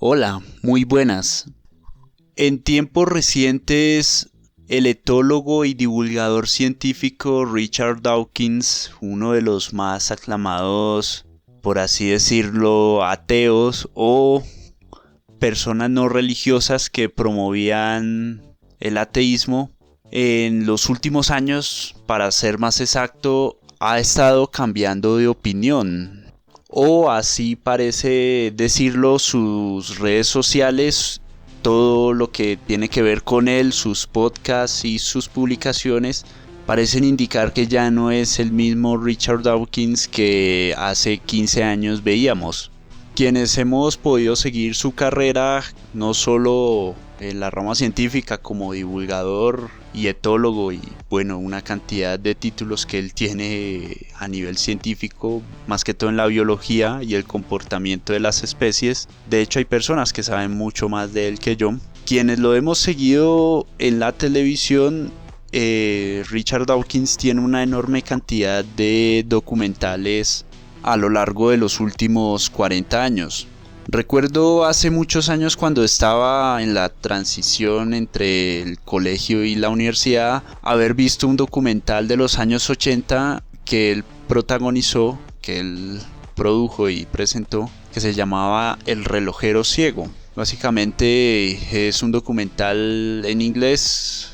Hola, muy buenas. En tiempos recientes, el etólogo y divulgador científico Richard Dawkins, uno de los más aclamados, por así decirlo, ateos o personas no religiosas que promovían el ateísmo, en los últimos años, para ser más exacto, ha estado cambiando de opinión. O así parece decirlo sus redes sociales, todo lo que tiene que ver con él, sus podcasts y sus publicaciones, parecen indicar que ya no es el mismo Richard Dawkins que hace 15 años veíamos. Quienes hemos podido seguir su carrera, no solo en la rama científica como divulgador y etólogo y bueno, una cantidad de títulos que él tiene a nivel científico, más que todo en la biología y el comportamiento de las especies. De hecho hay personas que saben mucho más de él que yo. Quienes lo hemos seguido en la televisión, Richard Dawkins tiene una enorme cantidad de documentales a lo largo de los últimos 40 años. Recuerdo hace muchos años cuando estaba en la transición entre el colegio y la universidad, haber visto un documental de los años 80 que él protagonizó, que él produjo y presentó, que se llamaba El relojero ciego. Básicamente es un documental en inglés,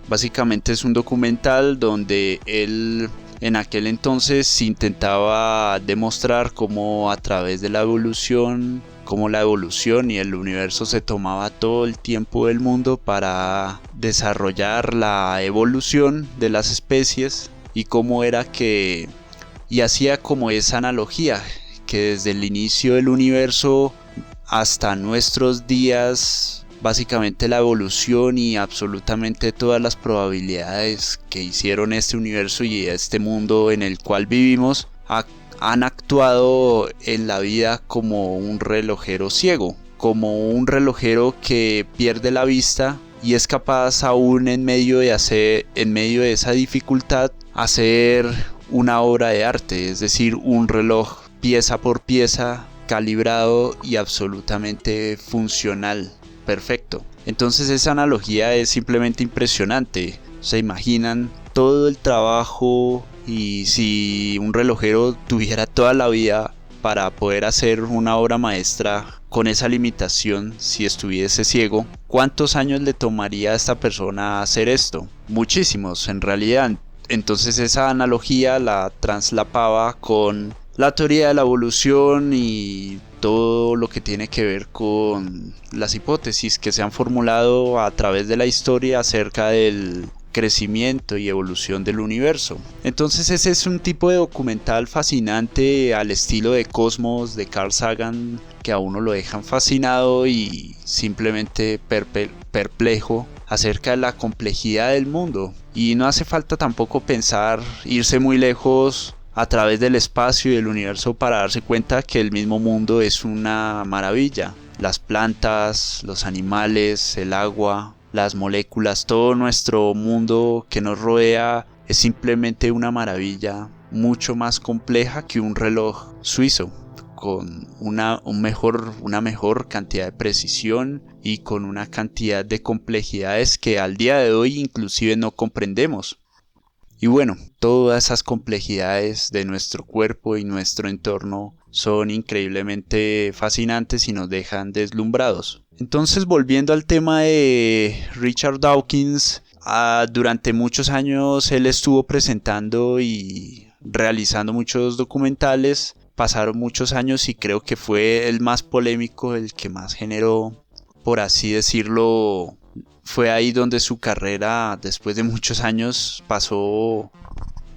básicamente es un documental donde él en aquel entonces intentaba demostrar cómo a través de la evolución, cómo la evolución y el universo se tomaba todo el tiempo del mundo para desarrollar la evolución de las especies y cómo era que, y hacía como esa analogía, que desde el inicio del universo hasta nuestros días, básicamente la evolución y absolutamente todas las probabilidades que hicieron este universo y este mundo en el cual vivimos han actuado en la vida como un relojero ciego, como un relojero que pierde la vista y es capaz aún en medio de esa dificultad hacer una obra de arte, es decir, un reloj pieza por pieza, calibrado y absolutamente funcional. Perfecto. Entonces esa analogía es simplemente impresionante. Se imaginan todo el trabajo y si un relojero tuviera toda la vida para poder hacer una obra maestra con esa limitación, si estuviese ciego, ¿cuántos años le tomaría a esta persona hacer esto? Muchísimos, en realidad. Entonces esa analogía la traslapaba con la teoría de la evolución y todo lo que tiene que ver con las hipótesis que se han formulado a través de la historia acerca del crecimiento y evolución del universo. Entonces ese es un tipo de documental fascinante al estilo de Cosmos de Carl Sagan, que a uno lo dejan fascinado y simplemente perplejo acerca de la complejidad del mundo. Y no hace falta tampoco irse muy lejos a través del espacio y del universo para darse cuenta que el mismo mundo es una maravilla. Las plantas, los animales, el agua, las moléculas, todo nuestro mundo que nos rodea es simplemente una maravilla mucho más compleja que un reloj suizo, con una mejor cantidad de precisión y con una cantidad de complejidades que al día de hoy inclusive no comprendemos. Y bueno, todas esas complejidades de nuestro cuerpo y nuestro entorno son increíblemente fascinantes y nos dejan deslumbrados. Entonces, volviendo al tema de Richard Dawkins, durante muchos años él estuvo presentando y realizando muchos documentales. Pasaron muchos años y creo que fue el más polémico, el que más generó, por así decirlo. Fue ahí donde su carrera, después de muchos años, pasó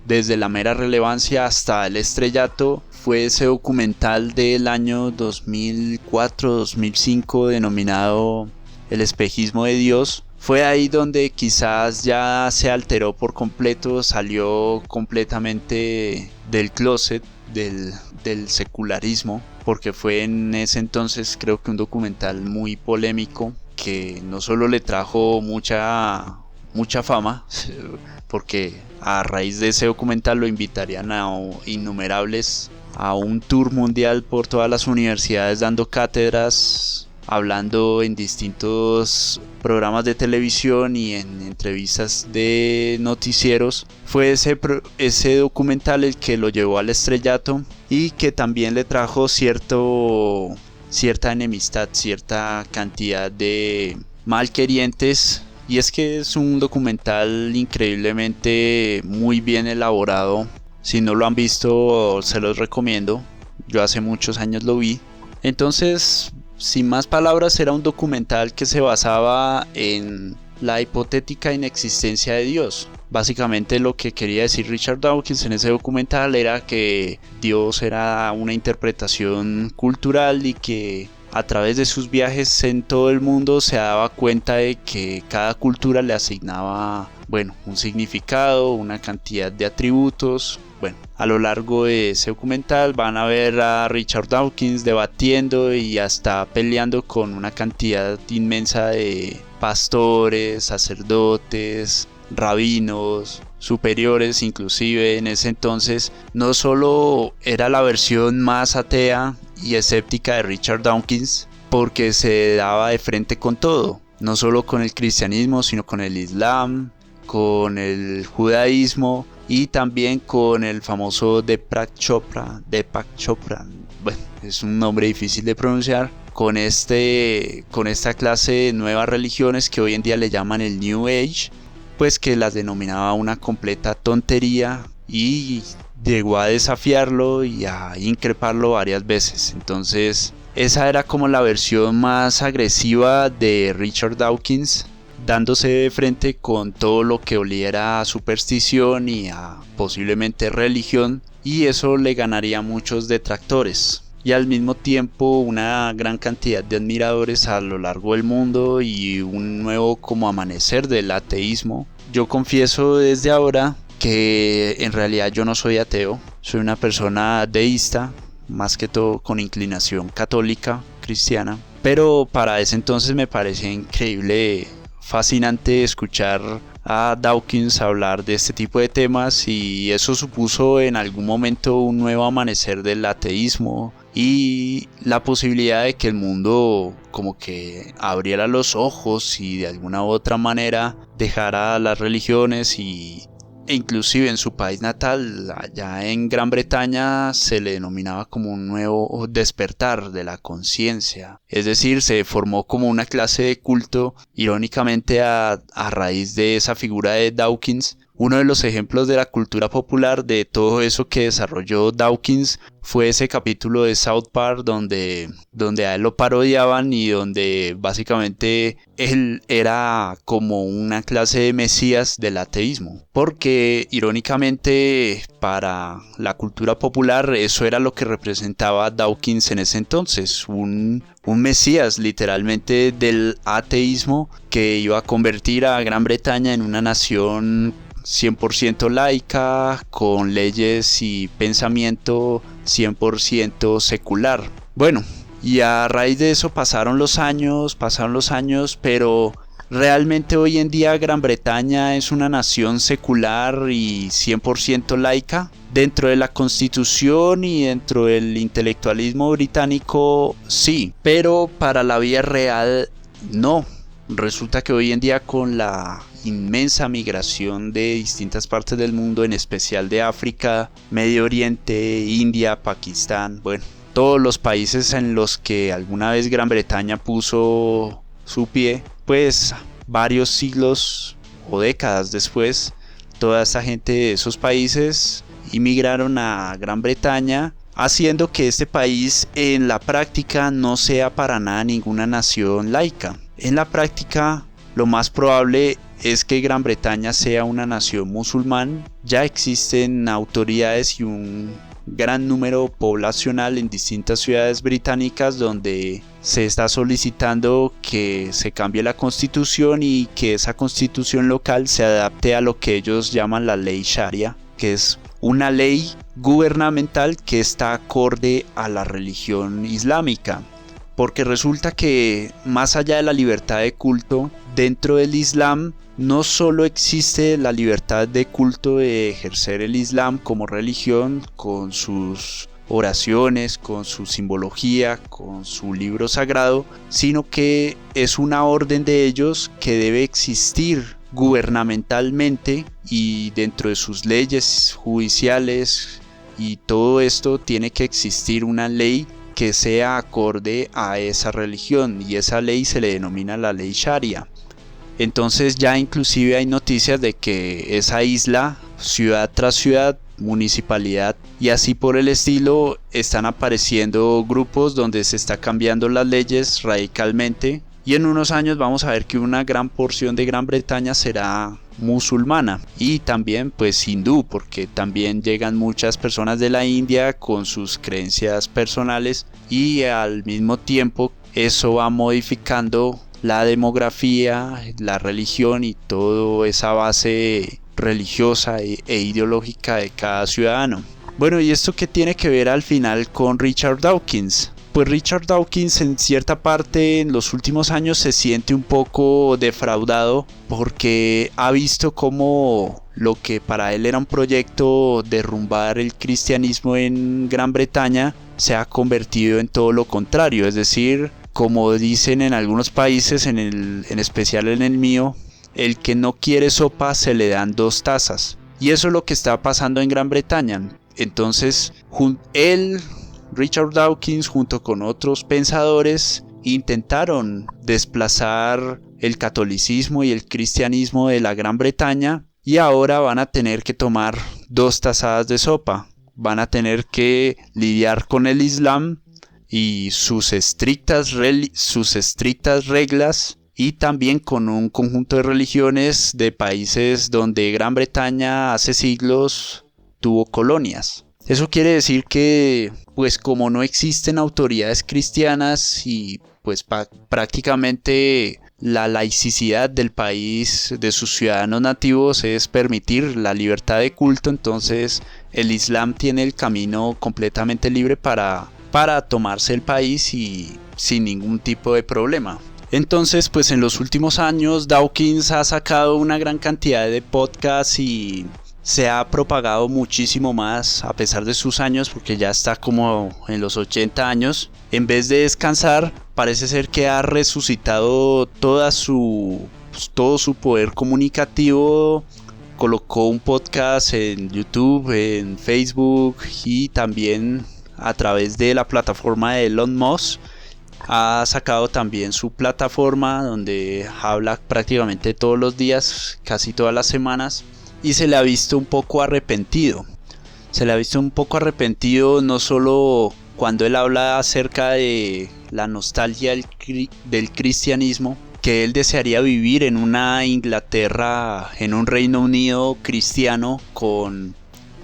desde la mera relevancia hasta el estrellato. Fue ese documental del año 2004-2005 denominado El espejismo de Dios. Fue ahí donde quizás ya se alteró por completo, salió completamente del closet, del secularismo, porque fue en ese entonces creo que un documental muy polémico que no solo le trajo mucha fama, porque a raíz de ese documental lo invitarían a innumerables a un tour mundial por todas las universidades dando cátedras, hablando en distintos programas de televisión y en entrevistas de noticieros. Fue ese documental el que lo llevó al estrellato y que también le trajo cierta enemistad, cierta cantidad de malquerientes. Y es que es un documental increíblemente muy bien elaborado. Si no lo han visto, se los recomiendo. Yo hace muchos años lo vi. Entonces, sin más palabras, era un documental que se basaba en la hipotética inexistencia de Dios. Básicamente lo que quería decir Richard Dawkins en ese documental era que Dios era una interpretación cultural y que a través de sus viajes en todo el mundo se daba cuenta de que cada cultura le asignaba, un significado, una cantidad de atributos. A lo largo de ese documental van a ver a Richard Dawkins debatiendo y hasta peleando con una cantidad inmensa de pastores, sacerdotes, rabinos, superiores. Inclusive en ese entonces no solo era la versión más atea y escéptica de Richard Dawkins, porque se daba de frente con todo, no solo con el cristianismo, sino con el islam, con el judaísmo y también con el famoso Deepak Chopra, es un nombre difícil de pronunciar, con esta clase de nuevas religiones que hoy en día le llaman el New Age, pues que las denominaba una completa tontería, y llegó a desafiarlo y a increparlo varias veces. Entonces esa era como la versión más agresiva de Richard Dawkins, dándose de frente con todo lo que oliera a superstición y a posiblemente religión, y eso le ganaría muchos detractores y al mismo tiempo una gran cantidad de admiradores a lo largo del mundo y un nuevo como amanecer del ateísmo. Yo confieso desde ahora que en realidad yo no soy ateo, soy una persona deísta, más que todo con inclinación católica, cristiana, pero para ese entonces me parecía increíble, fascinante escuchar a Dawkins hablar de este tipo de temas, y eso supuso en algún momento un nuevo amanecer del ateísmo y la posibilidad de que el mundo como que abriera los ojos y de alguna u otra manera dejara las religiones e inclusive en su país natal, allá en Gran Bretaña, se le denominaba como un nuevo despertar de la conciencia. Es decir, se formó como una clase de culto, irónicamente a raíz de esa figura de Dawkins. Uno de los ejemplos de la cultura popular de todo eso que desarrolló Dawkins fue ese capítulo de South Park donde a él lo parodiaban y donde básicamente él era como una clase de mesías del ateísmo. Porque irónicamente para la cultura popular eso era lo que representaba Dawkins en ese entonces, un mesías literalmente del ateísmo que iba a convertir a Gran Bretaña en una nación 100% laica, con leyes y pensamiento 100% secular. Y a raíz de eso pasaron los años, pero realmente hoy en día Gran Bretaña es una nación secular y 100% laica. Dentro de la Constitución y dentro del intelectualismo británico, sí, pero para la vida real, no. Resulta que hoy en día, con la inmensa migración de distintas partes del mundo, en especial de África, Medio Oriente, India, Pakistán, todos los países en los que alguna vez Gran Bretaña puso su pie, pues varios siglos o décadas después, toda esa gente de esos países inmigraron a Gran Bretaña, haciendo que este país en la práctica no sea para nada ninguna nación laica. En la práctica, lo más probable es que Gran Bretaña sea una nación musulmán. Ya existen autoridades y un gran número poblacional en distintas ciudades británicas donde se está solicitando que se cambie la constitución y que esa constitución local se adapte a lo que ellos llaman la ley Sharia, que es una ley gubernamental que está acorde a la religión islámica. Porque resulta que más allá de la libertad de culto, dentro del Islam no solo existe la libertad de culto de ejercer el Islam como religión con sus oraciones, con su simbología, con su libro sagrado, sino que es una orden de ellos que debe existir gubernamentalmente y dentro de sus leyes judiciales, y todo esto tiene que existir una ley que sea acorde a esa religión, y esa ley se le denomina la ley Sharia. Entonces ya inclusive hay noticias de que esa isla, ciudad tras ciudad, municipalidad y así por el estilo, están apareciendo grupos donde se está cambiando las leyes radicalmente, y en unos años vamos a ver que una gran porción de Gran Bretaña será musulmana y también pues hindú, porque también llegan muchas personas de la India con sus creencias personales, y al mismo tiempo eso va modificando la demografía, la religión y toda esa base religiosa e ideológica de cada ciudadano. Bueno, ¿y esto qué tiene que ver al final con Richard Dawkins? Pues Richard Dawkins en cierta parte en los últimos años se siente un poco defraudado porque ha visto cómo lo que para él era un proyecto derrumbar el cristianismo en Gran Bretaña se ha convertido en todo lo contrario, es decir, como dicen en algunos países, en especial en el mío, el que no quiere sopa se le dan 2 tazas. Y eso es lo que está pasando en Gran Bretaña. Entonces, Richard Dawkins, junto con otros pensadores, intentaron desplazar el catolicismo y el cristianismo de la Gran Bretaña, y ahora van a tener que tomar 2 tazadas de sopa. Van a tener que lidiar con el Islam y sus estrictas reglas, y también con un conjunto de religiones de países donde Gran Bretaña hace siglos tuvo colonias. Eso quiere decir que, pues como no existen autoridades cristianas y pues prácticamente la laicidad del país, de sus ciudadanos nativos, es permitir la libertad de culto, entonces el Islam tiene el camino completamente libre para tomarse el país y sin ningún tipo de problema. Entonces, pues en los últimos años Dawkins ha sacado una gran cantidad de podcasts y se ha propagado muchísimo más a pesar de sus años, porque ya está como en los 80 años. En vez de descansar, parece ser que ha resucitado todo su poder comunicativo. Colocó un podcast en YouTube, en Facebook y también a través de la plataforma de Elon Musk. Ha sacado también su plataforma donde habla prácticamente todos los días, casi todas las semanas, y se le ha visto un poco arrepentido. Se le ha visto un poco arrepentido no solo cuando él habla acerca de la nostalgia del cristianismo, que él desearía vivir en una Inglaterra, en un Reino Unido cristiano con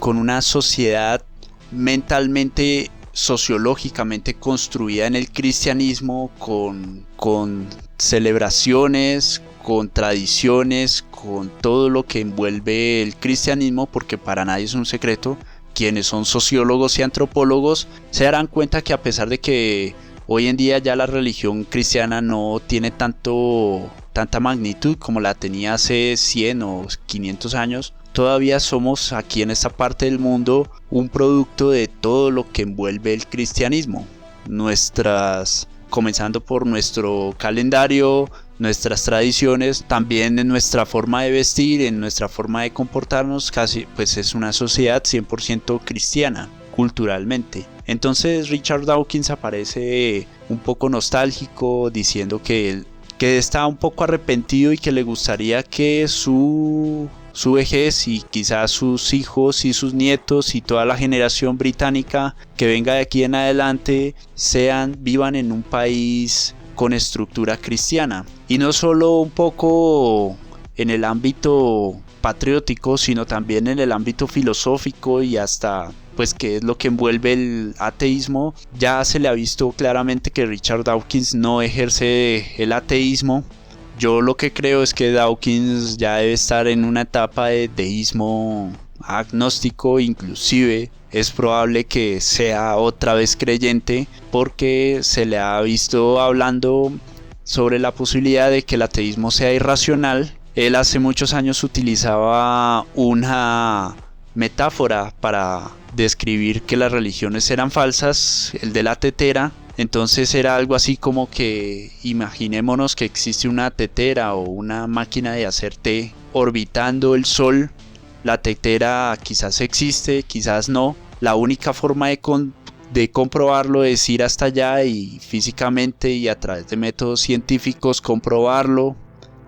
una sociedad mentalmente, sociológicamente construida en el cristianismo, con celebraciones, con tradiciones, con todo lo que envuelve el cristianismo, porque para nadie es un secreto, quienes son sociólogos y antropólogos se darán cuenta que a pesar de que hoy en día ya la religión cristiana no tiene tanta magnitud como la tenía hace 100 o 500 años, todavía somos aquí en esta parte del mundo un producto de todo lo que envuelve el cristianismo. Comenzando por nuestro calendario, nuestras tradiciones, también en nuestra forma de vestir, en nuestra forma de comportarnos, casi pues es una sociedad 100% cristiana culturalmente. Entonces Richard Dawkins aparece un poco nostálgico, diciendo que está un poco arrepentido y que le gustaría que su vejez y quizás sus hijos y sus nietos y toda la generación británica que venga de aquí en adelante vivan en un país con estructura cristiana, y no solo un poco en el ámbito patriótico, sino también en el ámbito filosófico y hasta pues que es lo que envuelve el ateísmo. Ya se le ha visto claramente que Richard Dawkins no ejerce el ateísmo. Yo lo que creo es que Dawkins ya debe estar en una etapa de deísmo agnóstico, inclusive es probable que sea otra vez creyente, porque se le ha visto hablando sobre la posibilidad de que el ateísmo sea irracional. Él hace muchos años utilizaba una metáfora para describir que las religiones eran falsas, el de la tetera. Entonces era algo así como que imaginémonos que existe una tetera o una máquina de hacer té orbitando el sol. La tetera quizás existe, quizás no. La única forma de comprobarlo es ir hasta allá y físicamente y a través de métodos científicos comprobarlo.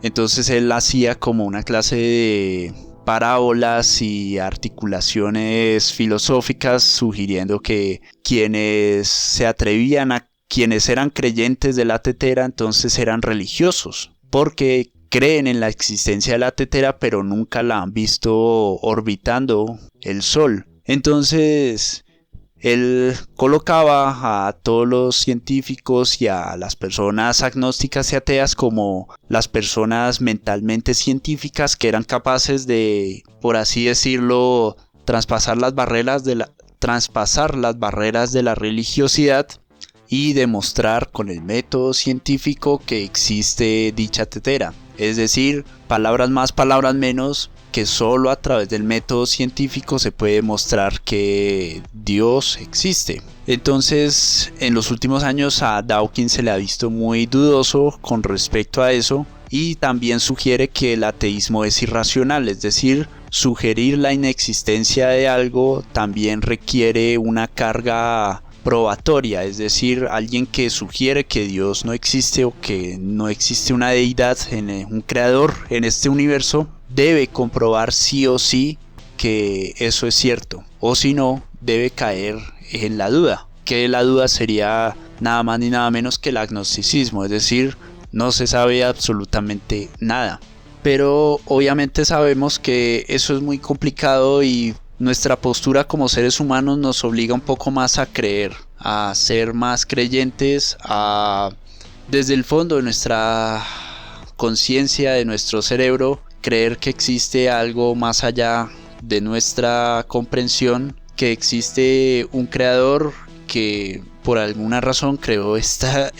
Entonces él hacía como una clase de parábolas y articulaciones filosóficas sugiriendo que quienes eran creyentes de la tetera entonces eran religiosos porque creen en la existencia de la tetera pero nunca la han visto orbitando el sol. Entonces él colocaba a todos los científicos y a las personas agnósticas y ateas como las personas mentalmente científicas que eran capaces de, por así decirlo, traspasar las barreras de la religiosidad y demostrar con el método científico que existe dicha tetera. Es decir, palabras más, palabras menos, que solo a través del método científico se puede demostrar que Dios existe. Entonces, en los últimos años a Dawkins se le ha visto muy dudoso con respecto a eso y también sugiere que el ateísmo es irracional, es decir, sugerir la inexistencia de algo también requiere una carga probatoria, es decir, alguien que sugiere que Dios no existe o que no existe una deidad, un creador en este universo, debe comprobar sí o sí que eso es cierto, o si no, debe caer en la duda, que la duda sería nada más ni nada menos que el agnosticismo, es decir, no se sabe absolutamente nada. Pero obviamente sabemos que eso es muy complicado y nuestra postura como seres humanos nos obliga un poco más a creer, a ser más creyentes, a desde el fondo de nuestra conciencia, de nuestro cerebro, creer que existe algo más allá de nuestra comprensión, que existe un creador que por alguna razón creó esta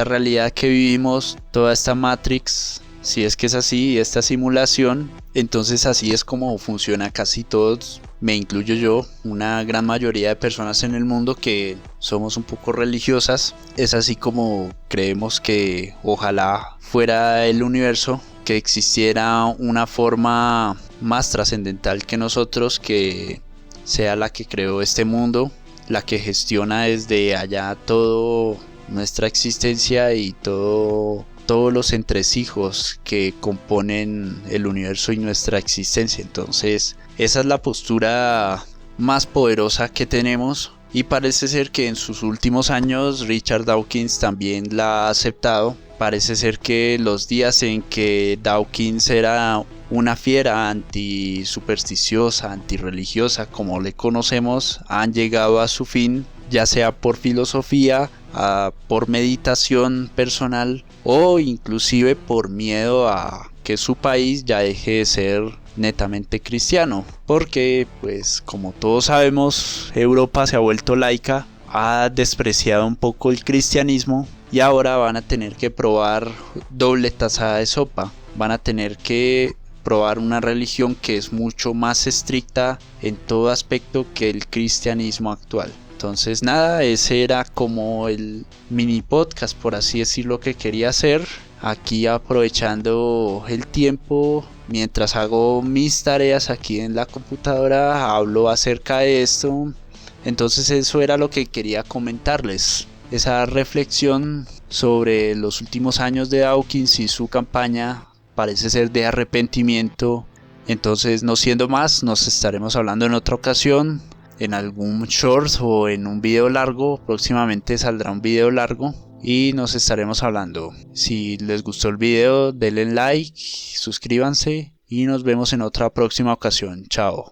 realidad que vivimos, toda esta Matrix. Si es que es así, esta simulación, entonces así es como funciona casi todos, me incluyo yo, una gran mayoría de personas en el mundo que somos un poco religiosas. Es así como creemos que ojalá fuera el universo, que existiera una forma más trascendental que nosotros, que sea la que creó este mundo, la que gestiona desde allá toda nuestra existencia y todos los entresijos que componen el universo y nuestra existencia. Entonces esa es la postura más poderosa que tenemos y parece ser que en sus últimos años Richard Dawkins también la ha aceptado. Parece ser que los días en que Dawkins era una fiera antisupersticiosa, antirreligiosa como le conocemos, han llegado a su fin, ya sea por filosofía, por meditación personal o inclusive por miedo a que su país ya deje de ser netamente cristiano, porque pues como todos sabemos Europa se ha vuelto laica, ha despreciado un poco el cristianismo y ahora van a tener que probar doble tazada de sopa, van a tener que probar una religión que es mucho más estricta en todo aspecto que el cristianismo actual. Entonces nada, ese era como el mini podcast, por así decirlo, que quería hacer. Aquí aprovechando el tiempo, mientras hago mis tareas aquí en la computadora, hablo acerca de esto. Entonces eso era lo que quería comentarles. Esa reflexión sobre los últimos años de Dawkins y su campaña parece ser de arrepentimiento. Entonces, no siendo más, nos estaremos hablando en otra ocasión, en algún short o en un video largo. Próximamente saldrá un video largo y nos estaremos hablando. Si les gustó el video, denle like, suscríbanse y nos vemos en otra próxima ocasión. Chao.